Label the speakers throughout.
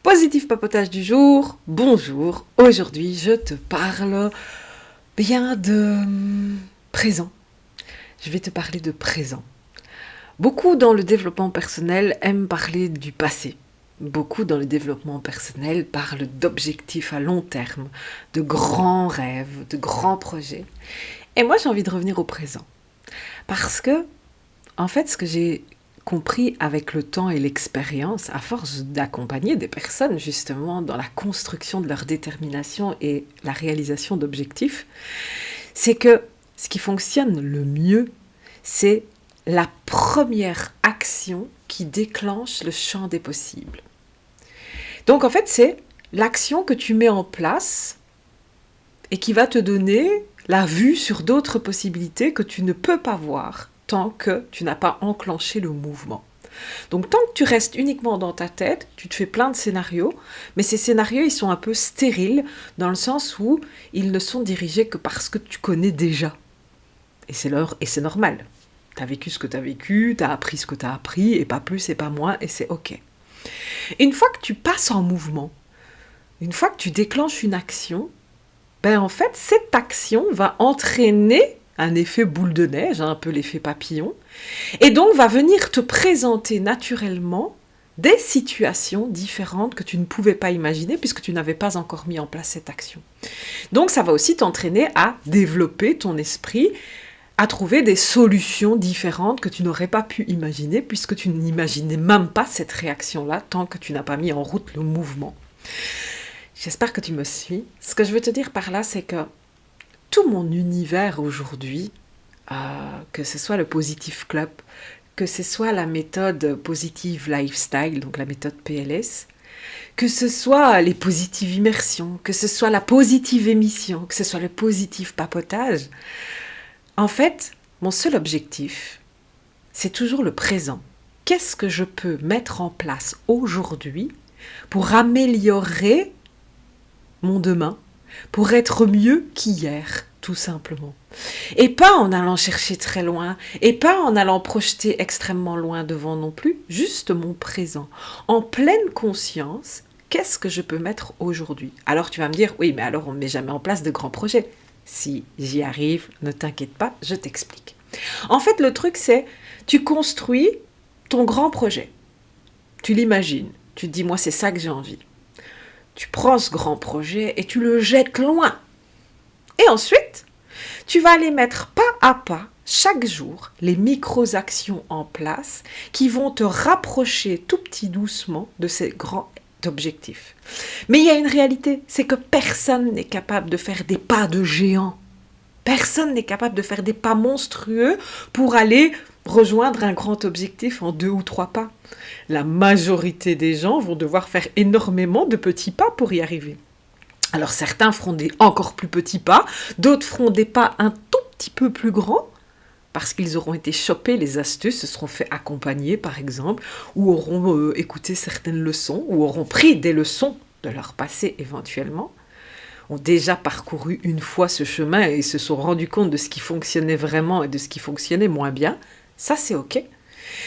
Speaker 1: Positif papotage du jour, bonjour. Aujourd'hui, je te parle bien de présent. Je vais te parler de présent. Beaucoup dans le développement personnel aiment parler du passé. Beaucoup dans le développement personnel parlent d'objectifs à long terme, de grands rêves, de grands projets. Et moi, j'ai envie de revenir au présent. Parce que, en fait, ce que j'ai compris avec le temps et l'expérience, à force d'accompagner des personnes justement dans la construction de leur détermination et la réalisation d'objectifs, c'est que ce qui fonctionne le mieux, c'est la première action qui déclenche le champ des possibles. Donc en fait, c'est l'action que tu mets en place et qui va te donner la vue sur d'autres possibilités que tu ne peux pas voir tant que tu n'as pas enclenché le mouvement. Donc tant que tu restes uniquement dans ta tête, tu te fais plein de scénarios, mais ces scénarios, ils sont un peu stériles dans le sens où ils ne sont dirigés que parce que tu connais déjà. Et c'est normal. Tu as vécu ce que tu as vécu, tu as appris ce que tu as appris, et pas plus et pas moins, et c'est ok. Une fois que tu passes en mouvement, une fois que tu déclenches une action, ben en fait, cette action va entraîner un effet boule de neige, un peu l'effet papillon, et donc va venir te présenter naturellement des situations différentes que tu ne pouvais pas imaginer puisque tu n'avais pas encore mis en place cette action. Donc ça va aussi t'entraîner à développer ton esprit, à trouver des solutions différentes que tu n'aurais pas pu imaginer puisque tu n'imaginais même pas cette réaction-là tant que tu n'as pas mis en route le mouvement. J'espère que tu me suis. Ce que je veux te dire par là, c'est que tout mon univers aujourd'hui, que ce soit le Positive Club, que ce soit la méthode Positive Lifestyle, donc la méthode PLS, que ce soit les positives immersions, que ce soit la positive émission, que ce soit le positif papotage, en fait, mon seul objectif, c'est toujours le présent. Qu'est-ce que je peux mettre en place aujourd'hui pour améliorer mon demain, pour être mieux qu'hier, tout simplement. Et pas en allant chercher très loin, et pas en allant projeter extrêmement loin devant non plus, juste mon présent. En pleine conscience, qu'est-ce que je peux mettre aujourd'hui? Alors tu vas me dire, oui, mais alors on ne met jamais en place de grands projets. Si j'y arrive, ne t'inquiète pas, je t'explique. En fait, le truc, c'est, tu construis ton grand projet. Tu l'imagines, tu te dis, moi, c'est ça que j'ai envie. Tu prends ce grand projet et tu le jettes loin. Et ensuite, tu vas aller mettre pas à pas, chaque jour, les micro-actions en place qui vont te rapprocher tout petit doucement de ces grands objectifs. Mais il y a une réalité, c'est que personne n'est capable de faire des pas de géant. Personne n'est capable de faire des pas monstrueux pour aller rejoindre un grand objectif en 2 ou 3 pas. La majorité des gens vont devoir faire énormément de petits pas pour y arriver. Alors certains feront des encore plus petits pas, d'autres feront des pas un tout petit peu plus grands, parce qu'ils auront été chopés les astuces, se seront fait accompagner par exemple, ou auront écouté certaines leçons, ou auront pris des leçons de leur passé éventuellement, ont déjà parcouru une fois ce chemin et se sont rendus compte de ce qui fonctionnait vraiment et de ce qui fonctionnait moins bien. Ça, c'est ok.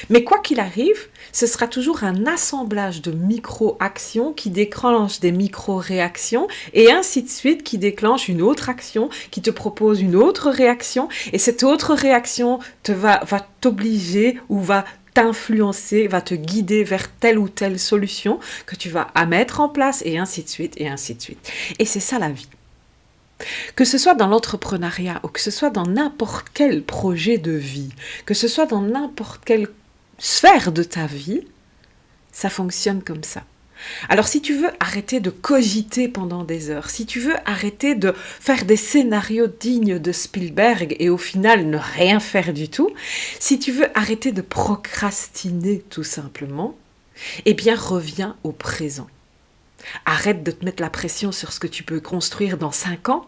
Speaker 1: Mais quoi qu'il arrive, ce sera toujours un assemblage de micro-actions qui déclenchent des micro-réactions et ainsi de suite qui déclenche une autre action, qui te propose une autre réaction et cette autre réaction va t'obliger ou va t'influencer, va te guider vers telle ou telle solution que tu vas à mettre en place et ainsi de suite et ainsi de suite. Et c'est ça la vie. Que ce soit dans l'entrepreneuriat ou que ce soit dans n'importe quel projet de vie, que ce soit dans n'importe quelle sphère de ta vie, ça fonctionne comme ça. Alors si tu veux arrêter de cogiter pendant des heures, si tu veux arrêter de faire des scénarios dignes de Spielberg et au final ne rien faire du tout, si tu veux arrêter de procrastiner tout simplement, eh bien reviens au présent. Arrête de te mettre la pression sur ce que tu peux construire dans 5 ans.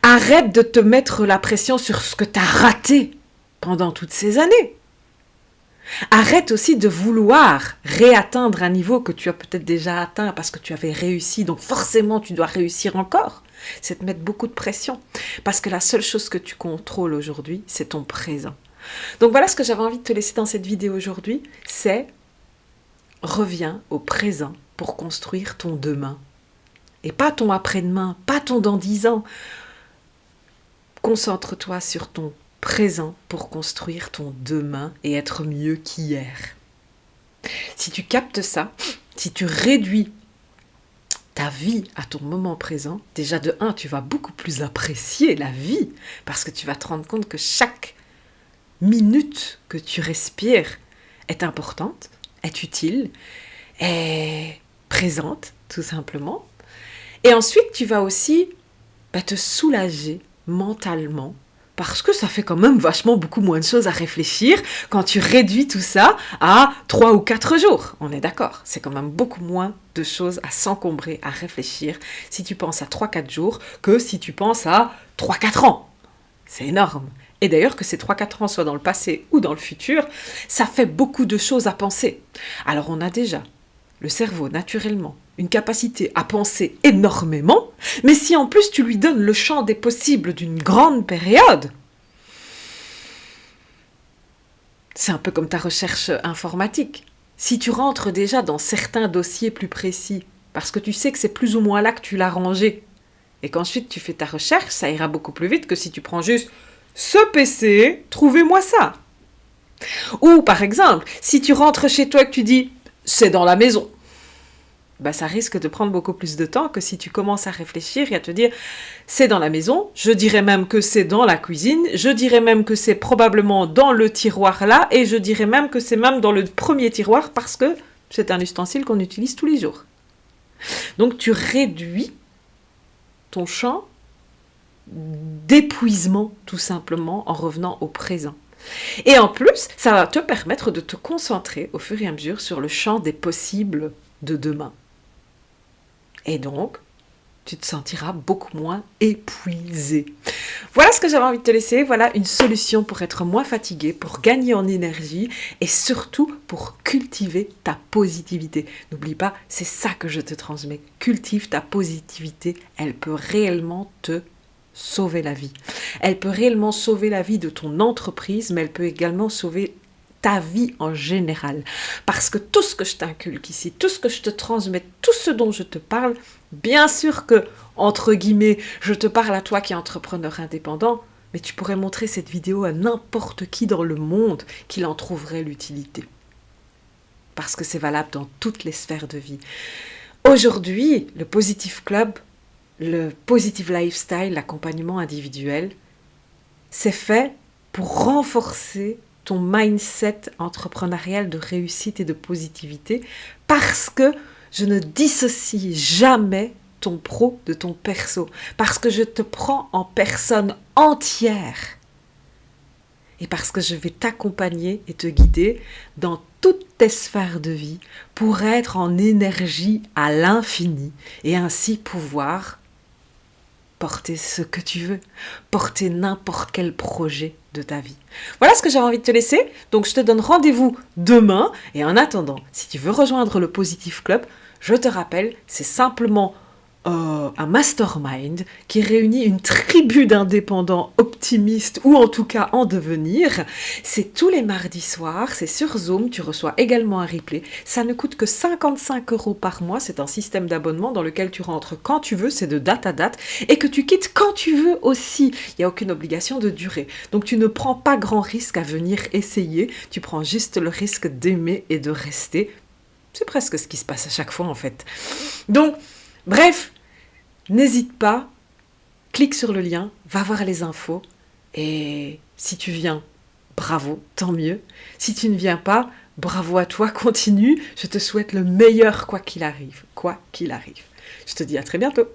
Speaker 1: Arrête de te mettre la pression sur ce que tu as raté pendant toutes ces années. Arrête aussi de vouloir réatteindre un niveau que tu as peut-être déjà atteint parce que tu avais réussi, donc forcément tu dois réussir encore. C'est te mettre beaucoup de pression parce que la seule chose que tu contrôles aujourd'hui, c'est ton présent. Donc voilà ce que j'avais envie de te laisser dans cette vidéo aujourd'hui, c'est reviens au présent pour construire ton demain. Et pas ton après-demain, pas ton dans 10 ans. Concentre-toi sur ton présent pour construire ton demain et être mieux qu'hier. Si tu captes ça, si tu réduis ta vie à ton moment présent, déjà de 1, tu vas beaucoup plus apprécier la vie parce que tu vas te rendre compte que chaque minute que tu respires est importante, est utile, est présente, tout simplement. Et ensuite, tu vas aussi te soulager mentalement parce que ça fait quand même vachement beaucoup moins de choses à réfléchir quand tu réduis tout ça à 3 ou 4 jours. On est d'accord, c'est quand même beaucoup moins de choses à s'encombrer, à réfléchir si tu penses à 3-4 jours que si tu penses à 3-4 ans. C'est énorme. Et d'ailleurs, que ces 3-4 ans soient dans le passé ou dans le futur, ça fait beaucoup de choses à penser. Alors on a déjà le cerveau, naturellement, une capacité à penser énormément, mais si en plus tu lui donnes le champ des possibles d'une grande période, c'est un peu comme ta recherche informatique. Si tu rentres déjà dans certains dossiers plus précis, parce que tu sais que c'est plus ou moins là que tu l'as rangé, et qu'ensuite tu fais ta recherche, ça ira beaucoup plus vite que si tu prends juste ce PC, trouvez-moi ça. Ou par exemple, si tu rentres chez toi et que tu dis c'est dans la maison, ça risque de prendre beaucoup plus de temps que si tu commences à réfléchir et à te dire c'est dans la maison, je dirais même que c'est dans la cuisine, je dirais même que c'est probablement dans le tiroir là, et je dirais même que c'est même dans le premier tiroir parce que c'est un ustensile qu'on utilise tous les jours. Donc tu réduis ton champ d'épuisement tout simplement en revenant au présent. Et en plus, ça va te permettre de te concentrer au fur et à mesure sur le champ des possibles de demain. Et donc, tu te sentiras beaucoup moins épuisé. Voilà ce que j'avais envie de te laisser. Voilà une solution pour être moins fatigué, pour gagner en énergie et surtout pour cultiver ta positivité. N'oublie pas, c'est ça que je te transmets. Cultive ta positivité. Elle peut réellement te sauver la vie. Elle peut réellement sauver la vie de ton entreprise, mais elle peut également sauver ta vie en général. Parce que tout ce que je t'inculque ici, tout ce que je te transmets, tout ce dont je te parle, bien sûr que, entre guillemets, je te parle à toi qui es entrepreneur indépendant, mais tu pourrais montrer cette vidéo à n'importe qui dans le monde qu'il en trouverait l'utilité. Parce que c'est valable dans toutes les sphères de vie. Aujourd'hui, le Positive Club, le Positive Lifestyle, l'accompagnement individuel, c'est fait pour renforcer ton mindset entrepreneurial de réussite et de positivité parce que je ne dissocie jamais ton pro de ton perso, parce que je te prends en personne entière et parce que je vais t'accompagner et te guider dans toutes tes sphères de vie pour être en énergie à l'infini et ainsi pouvoir porter ce que tu veux, porter n'importe quel projet de ta vie. Voilà ce que j'avais envie de te laisser. Donc je te donne rendez-vous demain. Et en attendant, si tu veux rejoindre le Positive Club, je te rappelle, c'est simplement un mastermind qui réunit une tribu d'indépendants optimistes ou en tout cas en devenir. C'est tous les mardis soirs, c'est sur Zoom, tu reçois également un replay. Ça ne coûte que 55 € par mois, c'est un système d'abonnement dans lequel tu rentres quand tu veux, c'est de date à date et que tu quittes quand tu veux aussi. Il n'y a aucune obligation de durée. Donc tu ne prends pas grand risque à venir essayer, tu prends juste le risque d'aimer et de rester. C'est presque ce qui se passe à chaque fois en fait. Donc, bref, n'hésite pas, clique sur le lien, va voir les infos et si tu viens, bravo, tant mieux. Si tu ne viens pas, bravo à toi, continue. Je te souhaite le meilleur quoi qu'il arrive, quoi qu'il arrive. Je te dis à très bientôt.